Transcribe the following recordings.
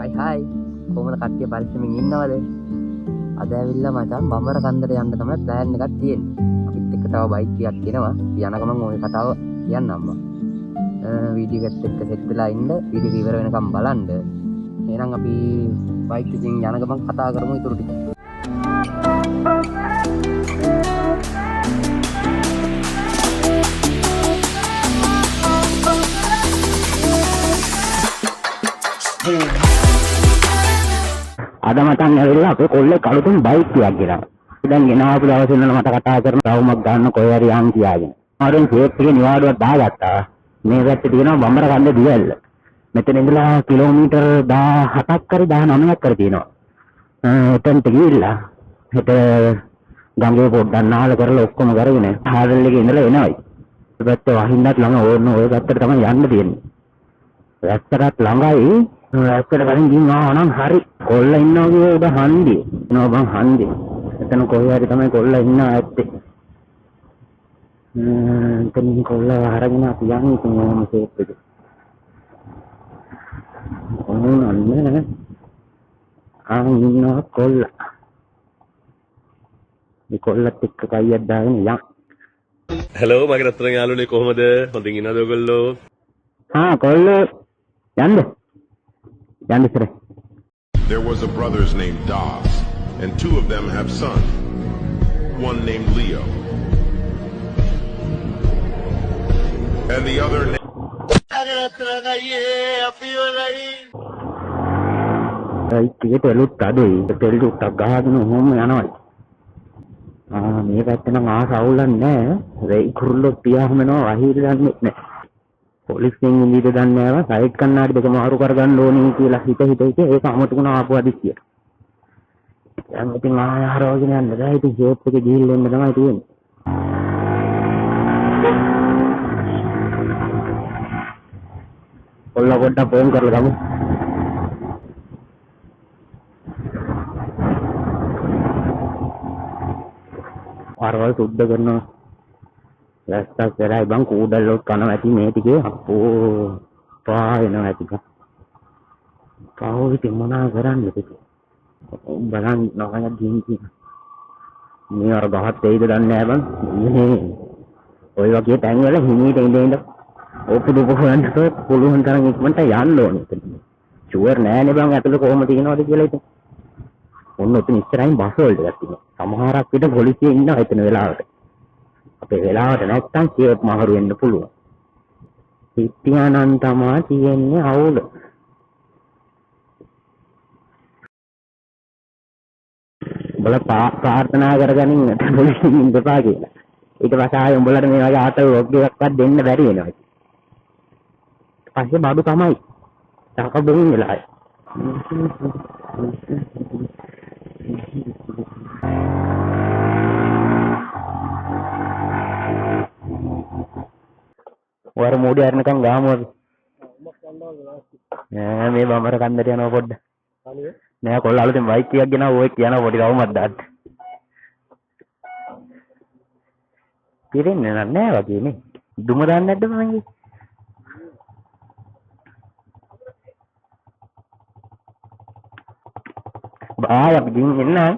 හයි කොහොමද කට්ටිය පරිස්සමෙන් ඉන්නවද? අද ඇවිල්ලා මචං බඹර කන්දට යන්න තමයි ප්ලෑන් එකක් තියෙන්නේ. අපිත් එක්ක තව බයික් එකක් කියනවා. යන ගමන් ওই කතාව කියන්න අම්මා. වීඩියෝ එකත් එක්ක සෙට් වෙලා ඉන්න වීඩියෝ ඉවර වෙනකම් බලන්න. එහෙනම් අපි බයික් එකකින් යන ගමන් කතා කරමු ඊටු ටික. අද මටන් ඇවිල්ලා අපේ කොල්ලේ කලුතුන් බයික් එකක් ගෙනා. දැන් ගෙනාවු දවසේ ඉඳලා මට කතා කරන රවුමක් ගන්න කොහේ හරි යන් කියාගෙන. ආරෙන් ෂේප් එකේ නිවාඩුවක් දාගත්තා. මේ පැත්තේ තියෙනවා බම්බර කන්ද දියැල්ල. මෙතන ඉඳලා කිලෝමීටර් 17ක් හරි 19ක් කර තියෙනවා. එතනට ගිහිල්ලා හෙට ගංගේ පොඩ්ඩක් නාල කරලා ඔක්කොම කරගෙන හාදල් එකේ ඉඳලා එනවයි. ඒ පැත්තේ වහින්නත් ළඟ ඕන ඔය පැත්තට තමයි යන්න තියෙන්නේ. රැස්තරත් ළඟයි රැස්තර කලින් ගිහින් ආවා නම් හරි. කොල්ල ඉන්නවා කියේ උඩ හන්දිය. එනවා බං හන්දිය. එතන කොහේ හරි තමයි කොල්ල ඉන්නවා ඇත්තේ. එතන කොල්ල අරගෙන අපි යන්නේ කොහොම ෂේප් එකේ. ඕනන්නේ ඉන්නවා කොල්ල. මේ කොල්ලත් එක්ක කයියක් දාගෙන යන්. හෙලෝ මගේ රත්තරන් යාළුවනේ කොහමද? හොඳින් ඉන්නවද ඔයගොල්ලෝ? කොල්ල යන්න ඉස්සර. There was a brothers named Das, and two of them have sons. One named Leo, and the other named... ටිකට එළුත් අඩුයි. තෙල්ලුත් ගහගෙන ඔහොම යනවා. මේ පැත්ත නම් ආස අවුලක් නැහැ. වෙයි කුරුල්ලෝ පියාම යනවා වහිරන්නේ නැහැ. පොලිසියෙන් ඉඳීද දන්නේ නැහැ. සයිඩ් කන්නාඩි දෙක මාරු කරගන්න ඕනේ කියලා හිත ඒක අමතකුණ ආපු අදිස්සිය. දැන් ඉතින් ආහාරවගෙන යන්න බෑ. ඉතින් ෂේප් එකේ ගිහිල්ලා එන්න තමයි තියෙන්නේ. කොල්ල පොඩ්ඩක් ෆෝන් කරලා ගමු. ආරවල් සුද්ධ කරනවා. රස්තා කරයි බං කූඩල්ලොත් කනවා ඇති මේ ටිකේ අපෝ පායනවා ඇති බං. පාවෝ ඉතින් මොනා කරන්නද ඉතින්. බලන්න නෝනක් ගිහින් මේ අර ගහත් දෙයිද දන්නේ නැහැ බං. මේ ඔය වගේ තැන් වල හිමීට ඉඳ ඔප්පු දුප්පු හොයන්න පුළුවන් තරම් ඉක්මනට යන්න ඕනේ. ෂුවර් නෑනේ බං ඇතුළේ කොහොමද තියෙනවද කියලා ඉතින්. ඔන්න ඔතන ඉස්සරහින් බස් වලට එකක් තියෙනවා. සමහරක් විට පොලිසිය ඉන්නවා එතන වෙලාවට. අපේ වෙලාවට නැත්තම් ෂේප් මහරු වෙන්න පුළුවන්. පිටියානන් තමයි තියෙන්නේ අවුල. බල ප්‍රාර්ථනා කරගනින් පොලිසියෙන් ඉඳපා කියලා. ඊට පස්සේ ආයෙ උඹලට මේ වගේ ආතල් ලොග් එකක්වත් දෙන්න බැරි වෙනවා. පස්සේ බඩු තමයි. තාක බොමින් වෙලා. වර මොඩි අරනකම් ගාමු අපි. නෑ මේ බඹර කන්දට යනවා පොඩ්ඩ. නෑ කොල්ල අලුතෙන් බයික් එකක් ගෙනාවා ඔය කියන පොඩි රවුමක් දාන්න. පිරෙන්නේ නෑ වගේ නේ. දුම දාන්න නැද්ද මං? බාය අපි ගිහින් එන්න.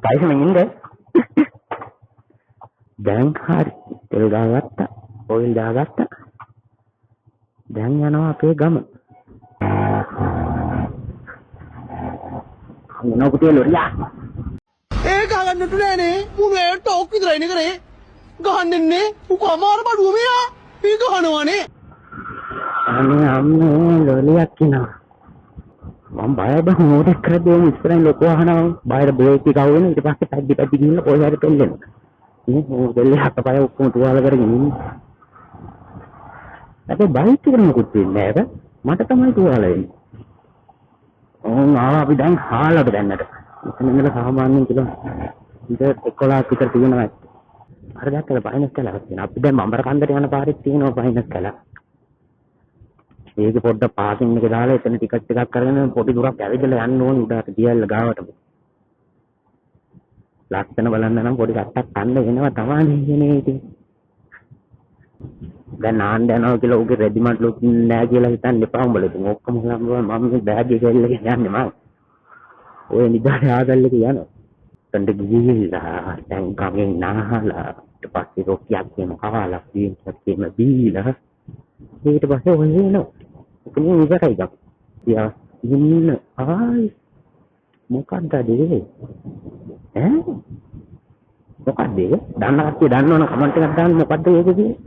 පයිසෙන් ඉන්න. දැන් හරි. තෙල් දාගත්තා. ඔයිල් දාගත්තා. දැන් යනවා අපේ ගම. මොනවා පුතේ ලොරියා. ගහන්නට නෑනේ. මුනේ ටෝක් විතරයිනේ කරේ. ගහන්නන්නේ. උකෝ අමාරු බඩුව මෙයා. මේ ගහනවනේ. අම්මේ ලොරියක් කිනවා. මම බය බං මොඩක් කරදේ ඉස්සරහින් ලොකු අහනවා. බයර බ්‍රේක් එක අවුවෙන ඊට පස්සේ පැද්දි ගිහින් කොහේ හරි පෙල්ලෙනවා. මේ දෙල්ලේ හතපය ඔක්කොම තුවාල කරගෙන ඉන්නේ. අපේ බයික් එකේ මොකුත් වෙන්නේ නැහැ. මට තමයි තුවාල වෙන්නේ. ආවා අපි දැන් හාලට දැන්නට. මෙතන ඉඳලා සාමාන්‍යයෙන් කිලෝ ඉතින් 11ක් විතර තියෙනවා. අර දැක්කද බයිනස් කළා තියෙනවා. අපි දැන් බඹර කන්දට යන පාරේ තියෙනවා බයිනස් කළා. ඒක පොඩ්ඩක් පාකින් එක දාලා එතන ටිකට් එකක් කරගෙන පොඩි දුරක් ඇවිදලා යන්න ඕනේ උඩට දියල්ල ගාවට. ලස්සන බලන්න නම් පොඩි කට්ටක් කන්න වෙනවා තමයි ඉන්නේ ඉතින්. දැන් නාන්න යනවා කියලා උගේ රෙදිමන්ට් ලුක් නෑ කියලා හිතන්න එපා උඹලා. ඉතින් ඔක්කොම හම්බුවා මම මේ බෑග් එක එල්ලගෙන යන්නේ මම. ඔය නිදානේ ආදල්ලක යනවා. තණ්ඩ ගිහිල්ලා දැන් ගමෙන් නාහලා ඊට පස්සේ රොක්කියක් එම කාලා පීන්සක් එම බීලා ඊට පස්සේ ඔය එනවා. ඉතින් ඉවරයි ගම. යා ඉන්න ආයි මොකක්ද දෙන්නේ? ඈ මොකක්ද ඒක? දන්න කට්ටිය දන්නවනම් කමෙන්ට් එකක් දාන්න මොකද්ද ඒක කියන්නේ?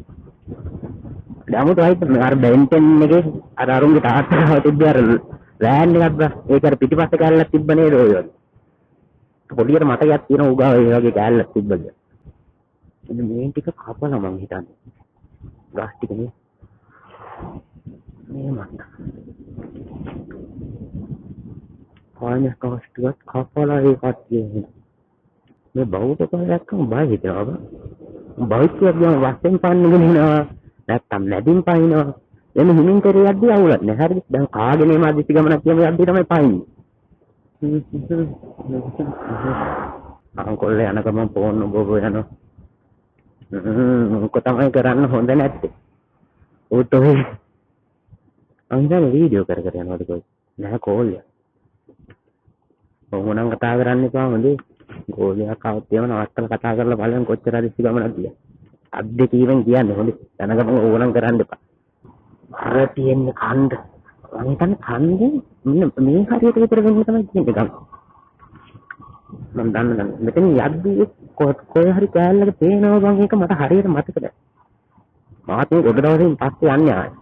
ඩාමුට වයිත් අර බෙන්ටන් එකේ අර අරුන්ගේ තාත්තා තිබ්බ අර වෑන් එකක් බා. ඒක අර පිටිපස්සේ කැල්ලක් තිබ්බ නේද ඔය වගේ. පොඩියට මතකයක් තියෙනවා උගා ඒ වගේ කැල්ලක් තිබ්බද. ඉතින් මේ ටික කපලා මං හිතන්නේ. ගස් ටික නේ. මේ මන්න. ආයෙත් ගස් ටිකක් කපලා ඒ කට්ටිය මේ බෞද්ධ කලයක්ම බය හිතනවා බා. බෞද්ධ කියනවා වස්තෙන් පන්නගෙන ඉනවා. නැත්තම් නැදින් පයින්නවා. එමෙ හිමින් කරේ යද්දි අවුලක් නෑ. හරිද? දැන් කාගෙන මේ මාදිසි ගමනක් කියමු යද්දි තමයි පයින්නේ. අංකොල්ල යන ගමන් ෆෝන් ඔබ යනවා. මොකද තමයි කරන්න හොඳ නැත්තේ. උත් ඔය අංගන වීඩියෝ කර යනවාද කොයි? නෑ කෝල් එක. මොනනම් කතා කරන්න එපා හොඳේ. කෝල් එකක් આવත් එහෙම නවත්තලා කතා කරලා බලන්න කොච්චර දිසි ගමනක් ගියා. අද්දේ කීවෙන් කියන්නේ හොඳේ. යන ගමන් ඕනම් කරන්න එපා. අර තියෙන්නේ කන්ද. මම හිතන්නේ කන්දේ මේ හරියට විතර වෙන්න තමයි කියන්නේ ගම. මම දන්නවා මෙතන යද්දී කොයි හරි කෑල්ලක පේනවා බං ඒක මට හරියට මතක නැහැ. මාත් මේ ගොඩ දවසින් පස්සේ යන්නේ ආයේ.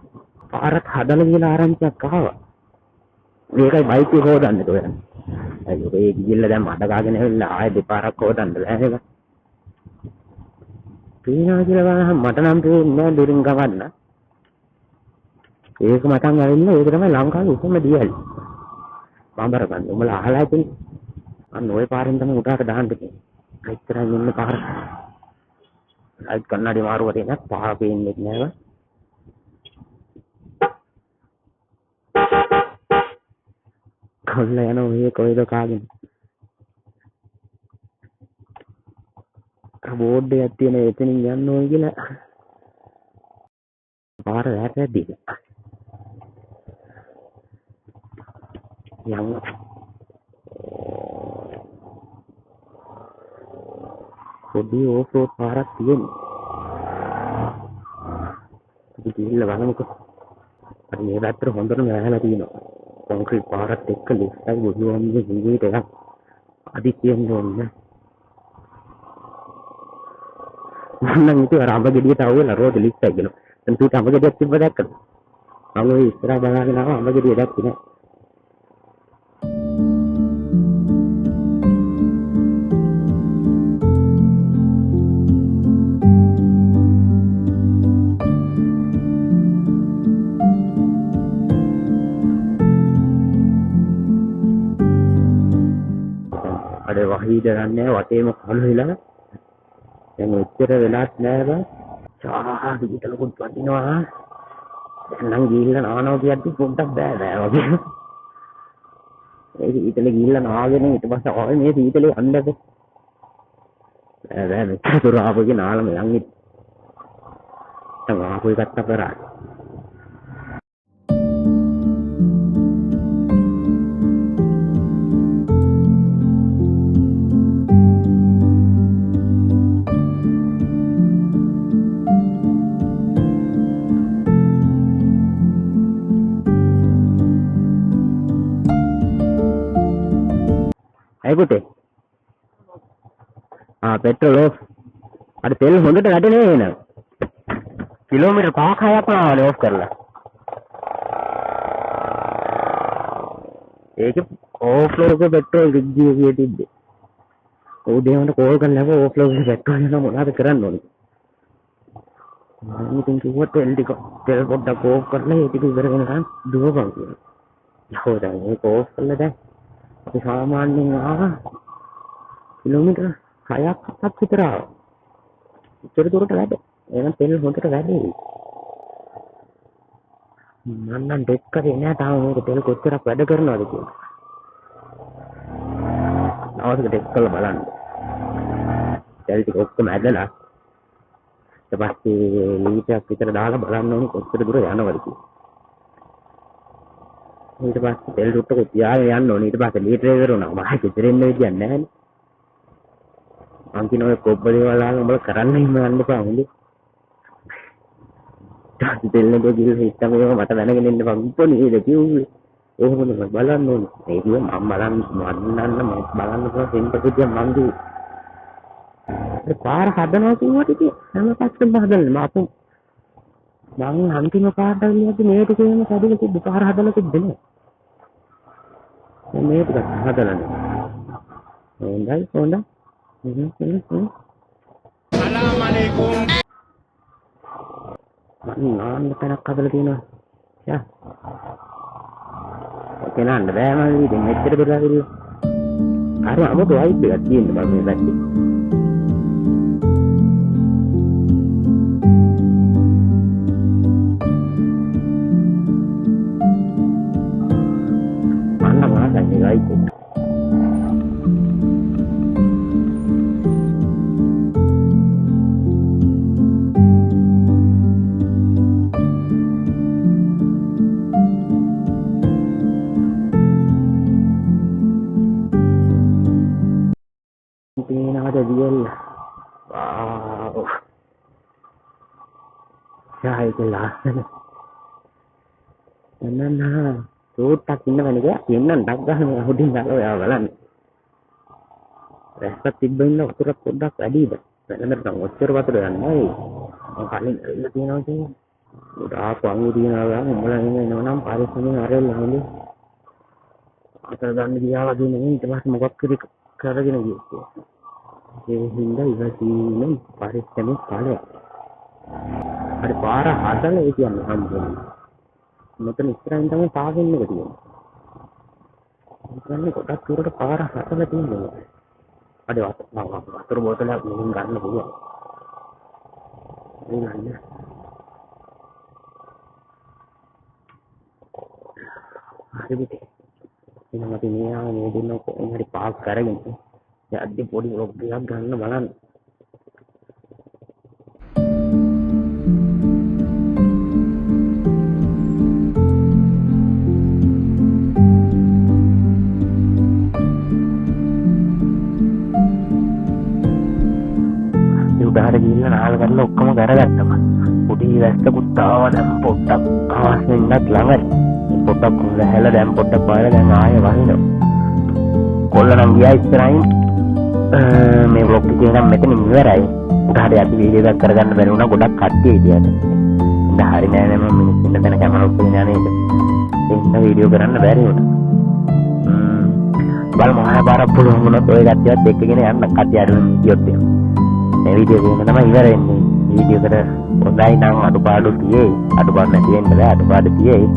පාරක් හදලා කියලා ආරංචියක් ආවා. මේකයි බයික් එක හොදන්න තෝරන්නේ. අයියෝ ඒ ගිහිල්ලා දැන් මඩ ගාගෙන ඇවිල්ලා ආයෙ දෙපාරක් හොදන්න බෑ නේද? පේනවා කියලා බලහම මට නම් පේන්නේ නෑ දුරින් ගවන්න. ඒක මටන් ඇවිල්ලා ඒක තමයි ලංකාවේ උසම දියල්. බම්බර ගන්න. උඹලා අහලා ඇතිනේ. අන්න ওই පාරෙන් තමයි උඩට දාන්න තියෙන්නේ. ඉතරන් ඉන්න පාර. ලයිට් කන්නඩි මාරුවට එනක් පාර පේන්නේ නැහැ. කොල්ල යන ඔය කොයිද කාගෙන. බෝඩ් එකක් තියෙන එතනින් යන්න ඕන කියලා. පාර වැටෙද්දි. යන්න. පොඩි ඕෆ්රෝඩ් පාරක් තියෙනවා. ඉතින් ගිහිල්ලා බලමුකෝ. අර මේ පැත්තට හොඳටම වැහලා තියෙනවා. කොන්ක්‍රීට් පාරක් එක්ක ලිෆ්ටයි බුදුහාමුදුරුවෝ ජීවිත එකක් අදි කියන්නේ ඕනේ. මම හිතුවා අර අඹගෙඩියට આવුවලා රෝද ලිෆ්ට් එක ගිහලා. දැන් තීට අඹගෙඩියක් තිබ්බ දැක්කද? මම ඔය ඉස්සරහ බලාගෙන ආවා අඹගෙඩිය දැක්කේ නෑ. වහී දරන්නේ වටේම කලුහිලා දැන් ඔච්චර වෙලාත් නෑ බා චාහා දිගටම කොට වදිනවා දැන් නම් ගිහිල්ලා නානවා කියද්දි පොඩ්ඩක් බෑ වගේ ඒ ඊතල ගිහිල්ලා නාගෙන ඊට පස්සේ ආවේ මේ සීතලේ අන්නද බෑ මෙච්චර දුර ආපුගේ නාලම යන්නේ තමයි ආපු එකත් අපරා පුතේ පෙට්‍රල් ඕෆ් අර තෙල් හොඳට වැඩනේ එන කිලෝමීටර් 5-6ක් ආවනේ ඕෆ් කරලා ඒක ඕෆ්ලෝ එක පෙට්‍රල් රිග්ගිය කිය තිබ්බේ උදේට කෝල් කරලා ඕෆ්ලෝ එක පෙට්‍රල් එක මොනවද කරන්න ඕනේ මම ඉතින් කිව්වා තෙල් පොඩ්ඩක් ඕෆ් කරලා ඒක ඉවර වෙනකන් දුවපන් කියලා හොදයි ඒක ඕෆ් කරලා දැන් අපි සාමාන්‍යයෙන් ආවා කිලෝමීටර් 6ක් විතර ආවා. ඉතර දුරට වැඩ. එහෙනම් තෙල් හොඳට වැඩේ. මම නම් දෙක්කේ නෑ තාම මේක තෙල් කොච්චරක් වැඩ කරනවද කියලා. අවශ්‍ය දෙක්කල බලන්න. තෙල් ටික ඔක්කොම ඇදලා ඊට පස්සේ ලීටරයක් විතර දාලා බලන්න ඕනේ කොච්චර දුර යනවද කියලා. ඊට පස්සේ තෙල් ටුට්ටක තියාගෙන යන්න ඕනේ. ඊට පස්සේ ලීටරේ ඉවරුණා. මම කිතරෙන්න විදියක් නැහැ නේ. මං කියන ඔය කොබ්බ දේවල් ආගෙන උඹලා කරන්න හිම යන්න එපා හොඳේ. දෙල්ලේ ගිහින් හිටම මට දැනගෙන ඉන්න බං නේද කිව්වේ. එහෙමද මම බලන්න ඕනේ. ඒ කිව්ව මම බලන්න පුළුවන් සෙන්ටර් මං කිව්වේ. ඒ පාර හදනවා කිව්වට ඉතින් හැම පැත්තෙම හදන්නේ මාපු. මං අන්තිම පාරට ගියදී මේ ටිකේම කඩේක තිබ්බ පාර හදලා තිබ්බේ. මේ ටික හදලා නෑ. හොඳයි. සලාම් අලයිකුම්. नान तनक कदल तीन क्या ओके ना अंडे मैं ये मेच्चर बता रही हूँ अरे हम तो आई पे अच्छी है बात में बैठी अन्ना मार जाएगा आई को ada dia lah. Wow. Saya jelas. Nah. Tuh tak ini mana dia? Ini tak dah udin tak lo ya balan. Respat tiba-tiba lo turut produk tadi dah. Benar tak ngocor waktu dengan mai. Kali ini dia nanti. Udah aku anggurin orang mulai ini nama Paris ini ada lah ini. Asal dan dia lagi ni cuma semoga kiri kerja ni gitu. ඒ හින්දා ඉවසීමෙන් පරිස්සමෙන් කාලය. හරි පාර හදලා ඒ කියන්නේ හම්බුනේ. මෙතන ඉස්සරහින් තමයි පාවෙන්න එක තියෙන්නේ. ඒ කියන්නේ කොටක් දුරට පාර හදලා තියෙනවා. අඩේ වතුර බෝතලයක් මෙහෙන් ගන්න පුළුවන්. මේ නන්නේ. හරි පිටේ. එහෙනම් අපි මේ දෙන්න කොහොම හරි පාස් කරගෙන jadi podi robiak ganna balan උඩහට ගිහිල්ලා නාල කරලා ඔක්කොම කරගත්තම පොඩි වැස්සකුත් ආවා දැන් පොට්ටක් ආසෙන්නත් ළඟයි පොට්ටක් ගහලා දැන් පොට්ටක් පාරලා දැන් ආයෙ වහිනවා කොල්ල නම් ගියා ඉස්සරහින් මේ vlog එකේ නම් මෙතන ඉවරයි උඩහට යද්දි වීඩියෝ එකක් කරගන්න බැරි වුණා ගොඩක් කට්ටිය හිටියට ඉතින් හරි නෑ නෑ මම මිනිස්සුන්ට දැන කැමරා ඔක්කොම යන්නේ ඒක ඉන්න වීඩියෝ කරන්න බැරි වුණා බලමු ආයෙ බාරක් පුළුවන් වුණොත් ඔය ගැටියත් එක්කගෙන යන්න කට්ටිය අරගෙන වීඩියෝත් එනවා මේ වීඩියෝ එකේම තමයි ඉවර වෙන්නේ වීඩියෝ එකට හොඳයි නම් අඩුපාඩු තියෙයි අඩුපාඩු නැති වෙන්න බෑ අඩුපාඩු තියෙයි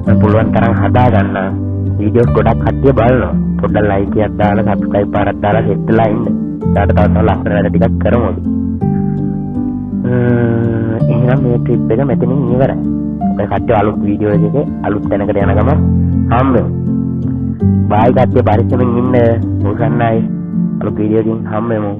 මම පුළුවන් තරම් හදා ගන්න වීඩියෝස් ගොඩක් කට්ටිය බලනවා පොඩ්ඩක් ලයික් එකක් දාලා සබ්ස්ක්‍රයිබ් පාරක් දාලා හෙට්ලා ඉන්න ඊට තව ලස්සන වැඩ ටිකක් කරමු එහෙනම් මේ ට්‍රිප් එක මෙතනින් ඉවරයි ඔය කට්ටිය අලුත් වීඩියෝ එකක අලුත් තැනකට යන ගමන් හම්බෙමු බයි කට්ටිය පරිස්සමෙන් ඉන්න උසන්නයි අලුත් වීඩියෝ එකකින් හම්බෙමු